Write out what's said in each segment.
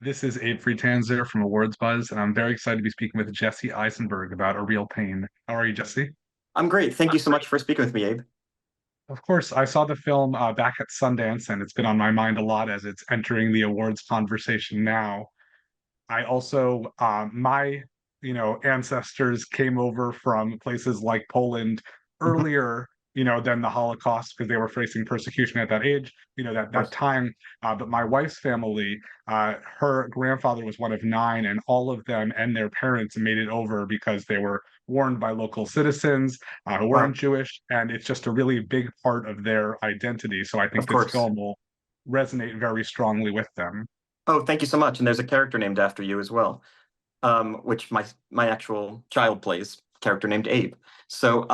This is Abe Friedtanzer from Awards Buzz, and I'm very excited to be speaking with Jesse Eisenberg about A Real Pain. How are you, Jesse? I'm great. Thank you so much for speaking with me, Abe. Of course, I saw the film back at Sundance, and it's been on my mind a lot as it's entering the awards conversation now. I also, ancestors came over from places like Poland Mhm. earlier, than the Holocaust because they were facing persecution at that age, Of that course. time. But my wife's family, her grandfather was one of nine, and all of them and their parents made it over because they were warned by local citizens who weren't Wow. Jewish, and it's just a really big part of their identity. So I Of think this course. film will resonate very strongly with them. Oh, thank you so much. And there's a character named after you as well, which my actual child plays, a character named Abe. So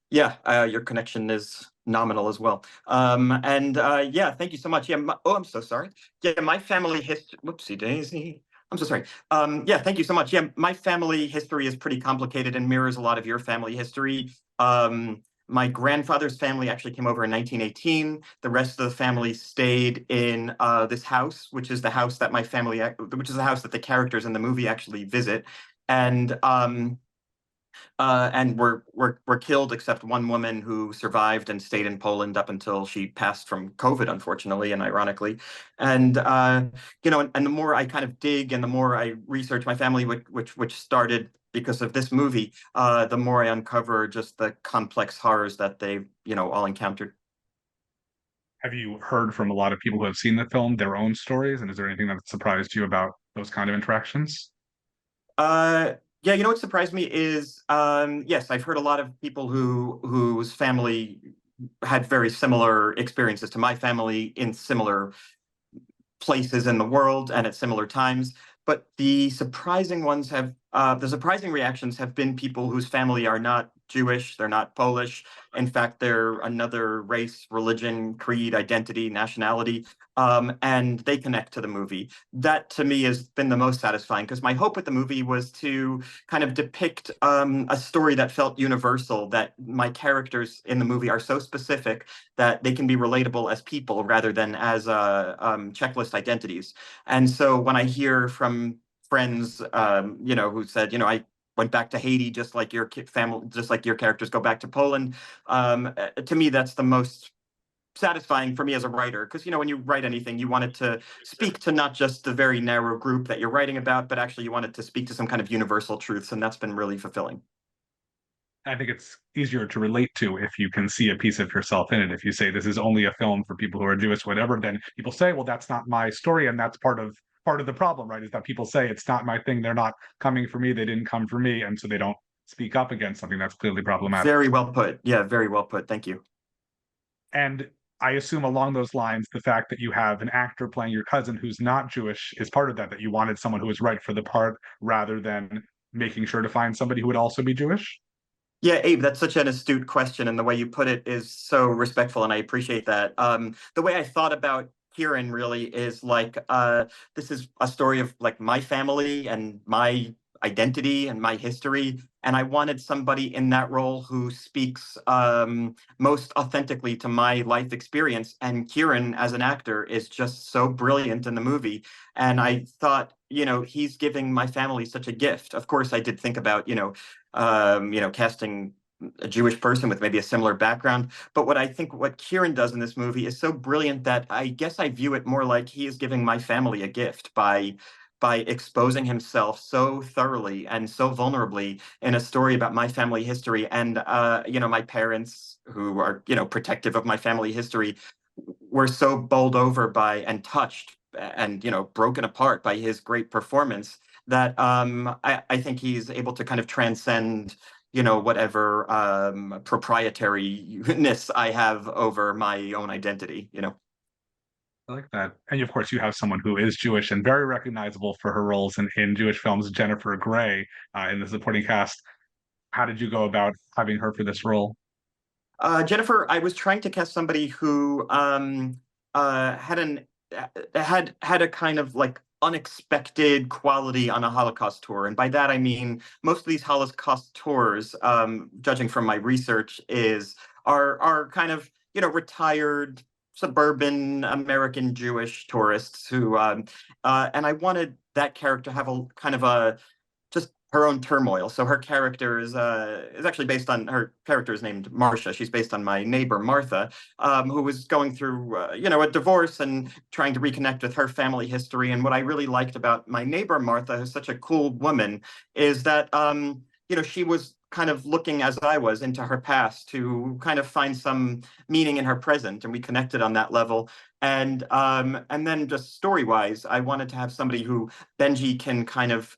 yeah, your connection is nominal as well. And yeah, thank you so much. Yeah. Oh, I'm so sorry. Yeah, my family history. Whoopsie daisy. I'm so sorry. Yeah, thank you so much. Yeah, my family history is pretty complicated and mirrors a lot of your family history. Um, my grandfather's family actually came over in 1918. The rest of the family stayed in this house, which is the house that which is the house that the characters in the movie actually visit. And were killed, except one woman who survived and stayed in Poland up until she passed from COVID, unfortunately and ironically. And and the more I kind of dig and the more I research my family, which started because of this movie, the more I uncover just the complex horrors that they've all encountered. Have you heard from a lot of people who have seen the film their own stories? And is there anything that surprised you about those kind of interactions? Uh, yeah, what surprised me is, yes, I've heard a lot of people whose family had very similar experiences to my family in similar places in the world and at similar times. But the surprising reactions have been people whose family are not Jewish, they're not Polish. In fact, they're another race, religion, creed, identity, nationality, and they connect to the movie. That to me has been the most satisfying because my hope with the movie was to kind of depict a story that felt universal, that my characters in the movie are so specific that they can be relatable as people rather than as checklist identities. And so when I hear from friends, who said, I went back to Haiti just like your family, just like your characters go back to Poland. To me, that's the most satisfying for me as a writer because when you write anything you want it to speak to not just the very narrow group that you're writing about but actually you want it to speak to some kind of universal truths, and that's been really fulfilling. I think it's easier to relate to if you can see a piece of yourself in it. If you say this is only a film for people who are Jewish, whatever, then people say, well, that's not my story, and that's part of the problem, right? Is that people say it's not my thing, they're not coming for me, they didn't come for me, and so they don't speak up against something that's clearly problematic. Very well put. Yeah, very well put. Thank you. And I assume along those lines, the fact that you have an actor playing your cousin who's not Jewish is part of that, that you wanted someone who was right for the part rather than making sure to find somebody who would also be Jewish. Yeah, Abe, that's such an astute question, and the way you put it is so respectful, and I appreciate that. The way I thought about Kieran really is like this is a story of like my family and my identity and my history, and I wanted somebody in that role who speaks most authentically to my life experience. And Kieran, as an actor, is just so brilliant in the movie, and I thought, he's giving my family such a gift. Of course, I did think about, casting a Jewish person with maybe a similar background. But what Kieran does in this movie is so brilliant that I guess I view it more like he is giving my family a gift by exposing himself so thoroughly and so vulnerably in a story about my family history. And my parents, who are, protective of my family history, were so bowled over by and touched and broken apart by his great performance that I think he's able to kind of transcend whatever proprietariness I have over my own identity. I like that. And of course, you have someone who is Jewish and very recognizable for her roles in Jewish films, Jennifer Grey, in the supporting cast. How did you go about having her for this role? Jennifer, I was trying to cast somebody who had had a kind of like unexpected quality on a Holocaust tour, and by that I mean most of these Holocaust tours, judging from my research, are kind of retired suburban American Jewish tourists who, and I wanted that character to have a kind of a just her own turmoil. So her character is actually based on her character is named Marcia. She's based on my neighbor Martha, who was going through a divorce and trying to reconnect with her family history. And what I really liked about my neighbor Martha, who's such a cool woman, is that she was kind of looking as I was into her past to kind of find some meaning in her present, and we connected on that level. And then just story wise, I wanted to have somebody who Benji can kind of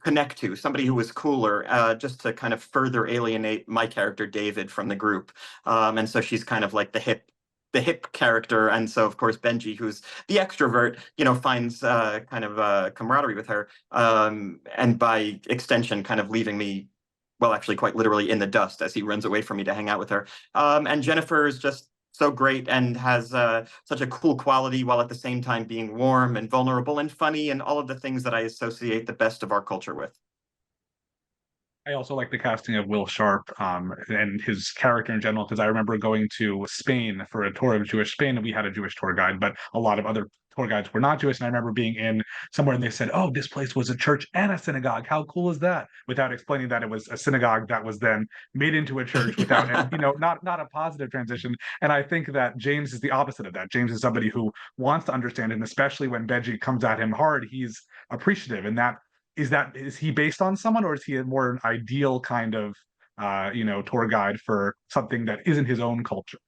connect to, somebody who was cooler, just to kind of further alienate my character David from the group. And so she's kind of like the hip character, and so of course Benji, who's the extrovert, finds kind of camaraderie with her, and by extension, kind of leaving me, well, actually, quite literally in the dust as he runs away from me to hang out with her. And Jennifer is just so great and has such a cool quality, while at the same time being warm and vulnerable and funny and all of the things that I associate the best of our culture with. I also like the casting of Will Sharp, and his character in general, because I remember going to Spain for a tour of Jewish Spain, and we had a Jewish tour guide, but a lot of other tour guides were not Jewish. And I remember being in somewhere and they said, "Oh, this place was a church and a synagogue. How cool is that?" Without explaining that it was a synagogue that was then made into a church without any, not a positive transition. And I think that James is the opposite of that. James is somebody who wants to understand, and especially when Benji comes at him hard, he's appreciative. And is he based on someone, or is he a more an ideal kind of tour guide for something that isn't his own culture?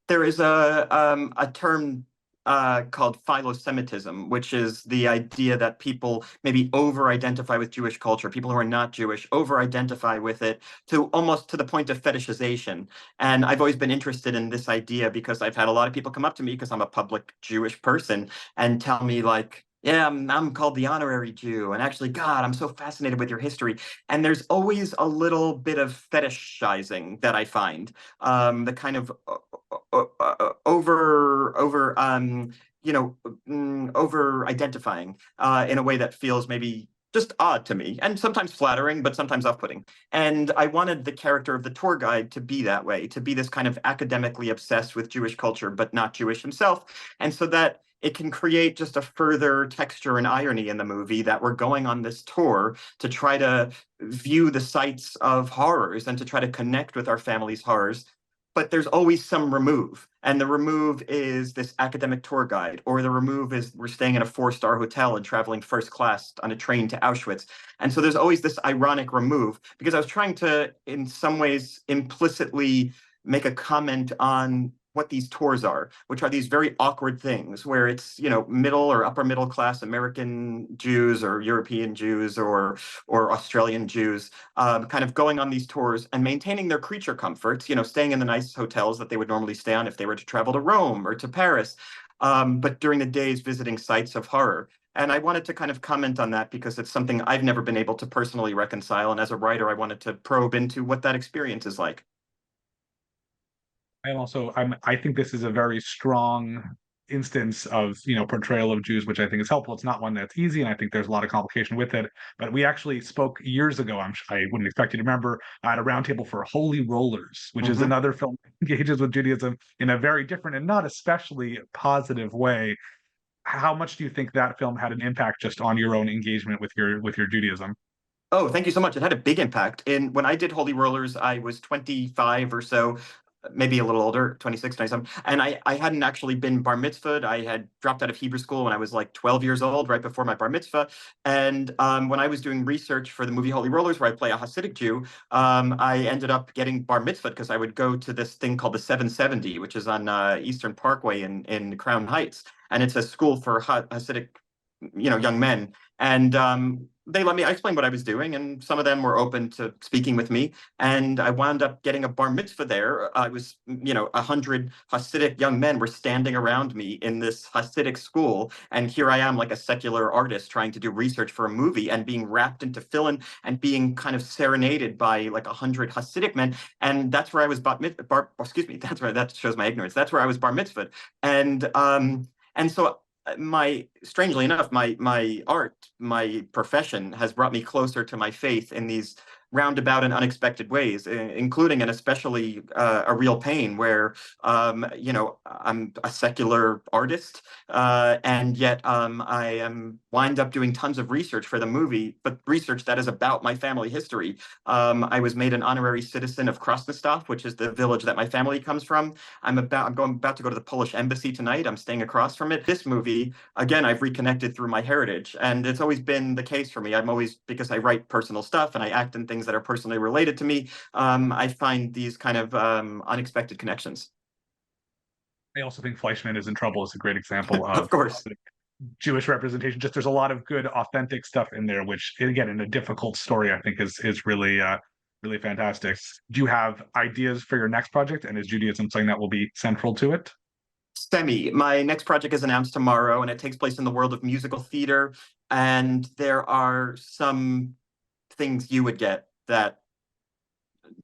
There is a term called philo-Semitism, which is the idea that people maybe over-identify with Jewish culture. People who are not Jewish over-identify with it to almost to the point of fetishization. And I've always been interested in this idea because I've had a lot of people come up to me because I'm a public Jewish person and tell me like, yeah, I'm called the honorary Jew. And actually, God, I'm so fascinated with your history. And there's always a little bit of fetishizing that I find, the kind of over identifying in a way that feels maybe just odd to me, and sometimes flattering, but sometimes off-putting. And I wanted the character of the tour guide to be that way, to be this kind of academically obsessed with Jewish culture, but not Jewish himself. And so that it can create just a further texture and irony in the movie that we're going on this tour to try to view the sites of horrors and to try to connect with our family's horrors, but there's always some remove. And the remove is this academic tour guide, or the remove is we're staying in a 4-star hotel and traveling first class on a train to Auschwitz. And so there's always this ironic remove, because I was trying to, in some ways, implicitly make a comment on what these tours are, which are these very awkward things where it's, middle or upper middle class American Jews or European Jews or Australian Jews, kind of going on these tours and maintaining their creature comforts, staying in the nice hotels that they would normally stay on if they were to travel to Rome or to Paris, but during the days visiting sites of horror. And I wanted to kind of comment on that because it's something I've never been able to personally reconcile. And as a writer, I wanted to probe into what that experience is like. I think this is a very strong instance of portrayal of Jews, which I think is helpful. It's not one that's easy, and I think there's a lot of complication with it. But we actually spoke years ago. I wouldn't expect you to remember, at a roundtable for Holy Rollers, which is Mhm. another film that engages with Judaism in a very different and not especially positive way. How much do you think that film had an impact just on your own engagement with your Judaism? Oh, thank you so much. It had a big impact. When I did Holy Rollers, I was 25 or so, maybe a little older, 26, 27. And I hadn't actually been bar mitzvahed. I had dropped out of Hebrew school when I was like 12 years old, right before my bar mitzvah. And when I was doing research for the movie Holy Rollers, where I play a Hasidic Jew, I ended up getting bar mitzvahed because I would go to this thing called the 770, which is on Eastern Parkway in Crown Heights. And it's a school for Hasidic, young men. And they let me, I explained what I was doing, and some of them were open to speaking with me. And I wound up getting a bar mitzvah there. I was, 100 Hasidic young men were standing around me in this Hasidic school. And here I am, like a secular artist trying to do research for a movie and being wrapped into fill-in and being kind of serenaded by like 100 Hasidic men. And that's where I was excuse me, that shows my ignorance. That's where I was bar mitzvahed. And so strangely enough, my art, my profession has brought me closer to my faith in these roundabout and unexpected ways, including and especially a real pain where, you know, I'm a secular artist, and yet I am wind up doing tons of research for the movie, but research that is about my family history. I was made an honorary citizen of Krasnostav, which is the village that my family comes from. I'm about to go to the Polish embassy tonight. I'm staying across from it. This movie, again, I've reconnected through my heritage, and it's always been the case for me. I'm always, because I write personal stuff and I act in things that are personally related to me, I find these kind of unexpected connections. I also think Fleischman is in Trouble is a great example Of of course. Jewish representation. Just there's a lot of good, authentic stuff in there, which again, in a difficult story, I think is really really fantastic. Do you have ideas for your next project, and is Judaism something that will be central to it? Semi. My next project is announced tomorrow, and it takes place in the world of musical theater. And there are some things you would get that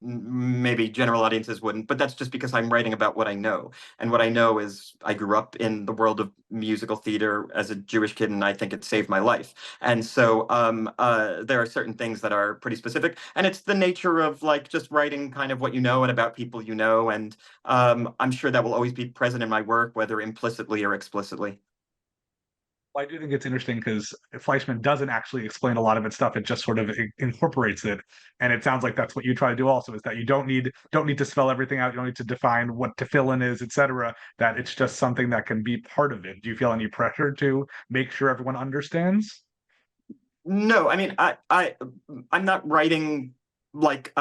maybe general audiences wouldn't, but that's just because I'm writing about what I know. And what I know is I grew up in the world of musical theater as a Jewish kid, and I think it saved my life. And so there are certain things that are pretty specific. And it's the nature of like just writing kind of what you know and about people you know. And I'm sure that will always be present in my work, whether implicitly or explicitly. Well, I do think it's interesting because Fleischman doesn't actually explain a lot of its stuff. It just sort of incorporates it, and it sounds like that's what you try to do. Also, is that you don't need to spell everything out. You don't need to define what tefillin is, etc. That it's just something that can be part of it. Do you feel any pressure to make sure everyone understands? No, I mean, I'm not writing like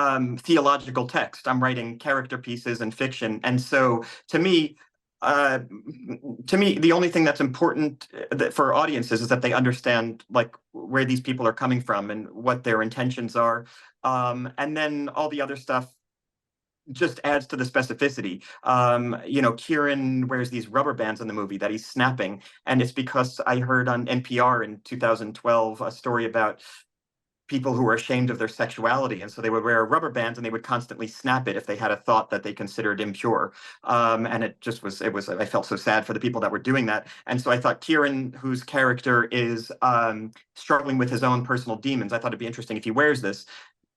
theological text. I'm writing character pieces and fiction. And so uh to me, the only thing that's important for audiences is that they understand like where these people are coming from and what their intentions are. And then all the other stuff just adds to the specificity. You know, Kieran wears these rubber bands in the movie that he's snapping, and it's because I heard on NPR in 2012 a story about people who were ashamed of their sexuality, and so they would wear rubber bands and they would constantly snap it if they had a thought that they considered impure. And it just was, it was. I felt so sad for the people that were doing that, and so I thought Kieran, whose character is struggling with his own personal demons, I thought it'd be interesting if he wears this.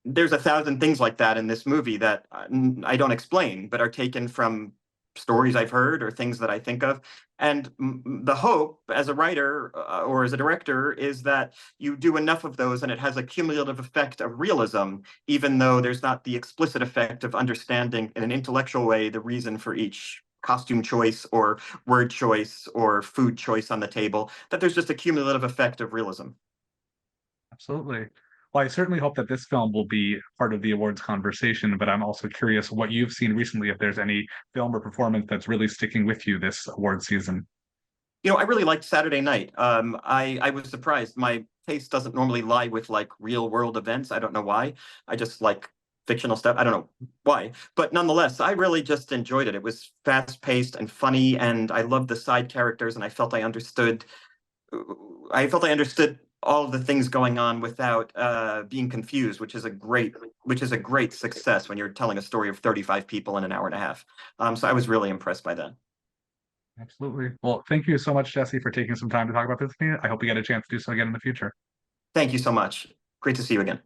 There's a thousand things like that in this movie that I don't explain, but are taken from stories I've heard or things that I think of. And the hope as a writer or as a director is that you do enough of those and it has a cumulative effect of realism, even though there's not the explicit effect of understanding in an intellectual way the reason for each costume choice or word choice or food choice on the table, that there's just a cumulative effect of realism. Absolutely. Well, I certainly hope that this film will be part of the awards conversation, but I'm also curious what you've seen recently, if there's any film or performance that's really sticking with you this award season. You know, I really liked Saturday Night. I was surprised. My taste doesn't normally lie with like real world events. I don't know why. I just like fictional stuff. I don't know why, but nonetheless, I really just enjoyed it. It was fast paced and funny, and I loved the side characters, and I felt I understood. I felt I understood all of the things going on without being confused, which is a great success when you're telling a story of 35 people in an hour and a half. So I was really impressed by that. Absolutely. Well, thank you so much, Jesse, for taking some time to talk about this with me. I hope we get a chance to do so again in the future. Thank you so much. Great to see you again.